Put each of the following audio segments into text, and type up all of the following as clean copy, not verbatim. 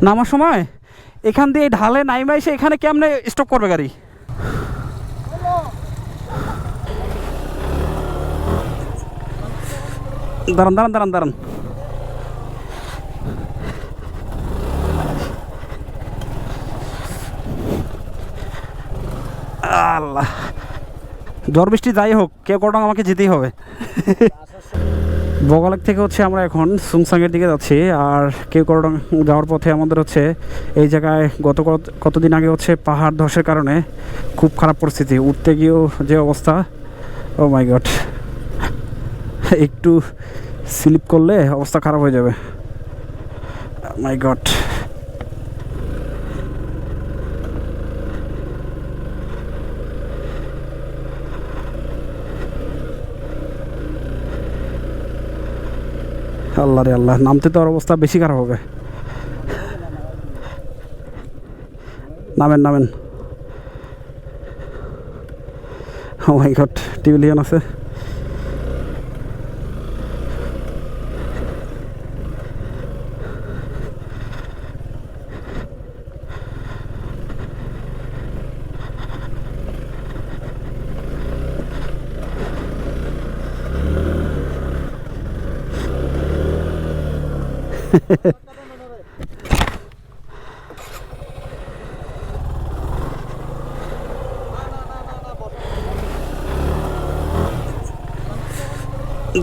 নামার সময় এখান দিয়ে ঢালে নাইমা এসে এখানে কেমনে স্টপ করবে গাড়ি? দাঁড়ান দাঁড়ান দাঁড়ান দাঁড়ান, আল্লাহ, ঝড় বৃষ্টি যাই হোক কেওক্রাডং আমাকে যেতেই হবে। বগালেক থেকে হচ্ছে আমরা এখন সুমসাংয়ের দিকে যাচ্ছি। আর কেওক্রাডং যাওয়ার পথে আমাদের হচ্ছে এই জায়গায় কতদিন আগে হচ্ছে পাহাড় ধসের কারণে খুব খারাপ পরিস্থিতি, উঠতে গিয়েও যে অবস্থা, ও মাই গড, একটু স্লিপ করলে অবস্থা খারাপ হয়ে যাবে, মাই গড। আল্লাহ রে আল্লাহ, নামতে তো আর অবস্থা বেশি খারাপ হবে। নামেন নামেন, ও মাই গড, টিউলিয়ান আছে।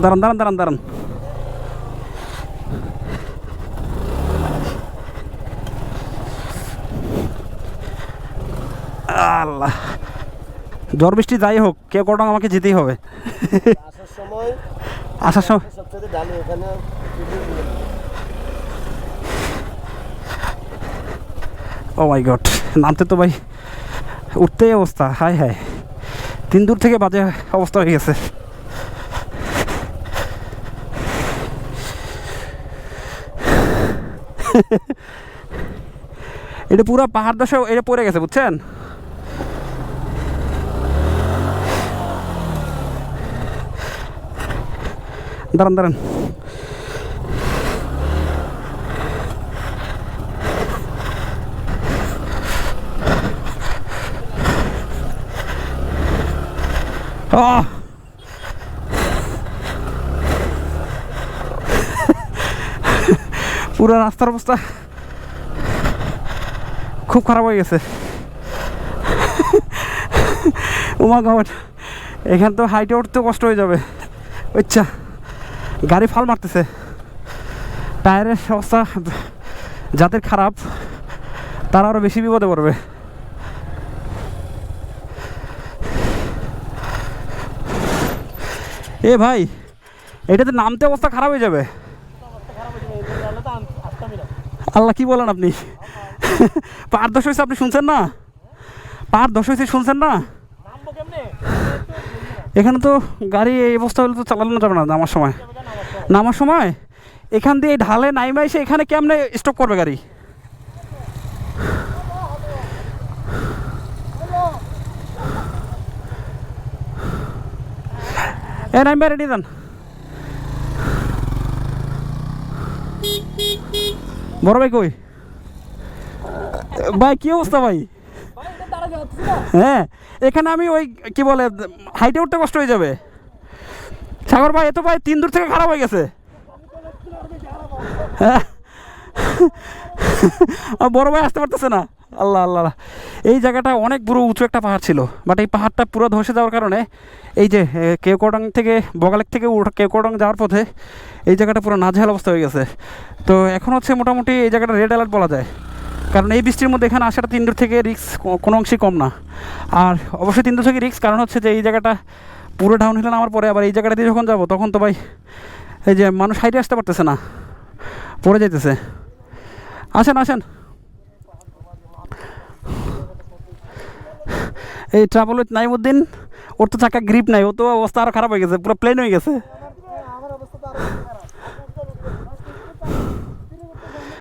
দাঁড়ান দাঁড়ান দাঁড়ান দাঁড়ান, আল্লাহ, ঝড় বৃষ্টি যাই হোক কেওক্রাডং আমাকে যেতেই হবে। আসার সময় ও মাই গড, নামতে তো ভাই উঠতেই অবস্থা, হায় হায়, 3 দূর থেকে বাজে অবস্থা হয়ে গেছে। এটা পুরো পাহাড় দশা এটা পড়ে গেছে, বুঝছেন? দাঁড়ান দাঁড়ান, পুরো রাস্তার অবস্থা খুব খারাপ হয়ে গেছে। ওমা গড, এখান তো হাইটে উঠতে কষ্ট হয়ে যাবে। আচ্ছা, গাড়ি ফাল মারতেছে, টায়ারের অবস্থা যাদের খারাপ তারা আরও বেশি বিপদে পড়বে। এ ভাই, এটাতে নামতে অবস্থা খারাপ হয়ে যাবে। আল্লাহ, কি বলেন আপনি? পাহাড় ধস হয়েছে, আপনি শুনছেন না? পাহাড় ধস হয়েছে, শুনছেন না? এখানে তো গাড়ি এই অবস্থা হলে তো চালানো যাবে না। নামার সময় এখান দিয়ে ঢালে নাইমা এসে এখানে কেমনে স্টপ করবে গাড়ি? এ নাইমা, রেডি দেন। বড় ভাই কই? ভাই কি অবস্থা ভাই? হ্যাঁ, এখানে আমি ওই কি বলে হাইটে উঠতে কষ্ট হয়ে যাবে। সাগর ভাই, এ তো ভাই 3 দূর থেকে খারাপ হয়ে গেছে। হ্যাঁ, বড় ভাই আসতে পারতেছে না। আল্লাহ আল্লাহ, এই জায়গাটা অনেক বড় উঁচু একটা পাহাড় ছিল, বাট এই পাহাড়টা পুরো ধসে যাওয়ার কারণে এই যে কেওক্রাডং থেকে বগালেক থেকে কেওক্রাডং যাওয়ার পথে এই জায়গাটা পুরো নাজেহাল অবস্থা হয়ে গেছে। তো এখন হচ্ছে মোটামুটি এই জায়গাটা রেড অ্যালার্ট বলা যায়, কারণ এই বৃষ্টির মধ্যে এখানে আসাটা 3 দূর থেকে রিস্ক কোনো অংশেই কম না। আর অবশ্যই 3 দূর থেকে রিস্ক, কারণ হচ্ছে যে এই জায়গাটা পুরো ডাউন হিলে নামার পরে আবার এই জায়গাটা দিয়ে যখন যাবো তখন তো ভাই এই যে মানুষ হাইটে আসতে পারতেছে না, পড়ে যাইতেছে। আসেন আসেন, এই ট্রাভেল উইথ নাইমুদ্দিন, ওর তো চাকা গ্রিপ নাই, ও তো অবস্থা আরও খারাপ হয়ে গেছে, পুরো প্লেন হয়ে গেছে।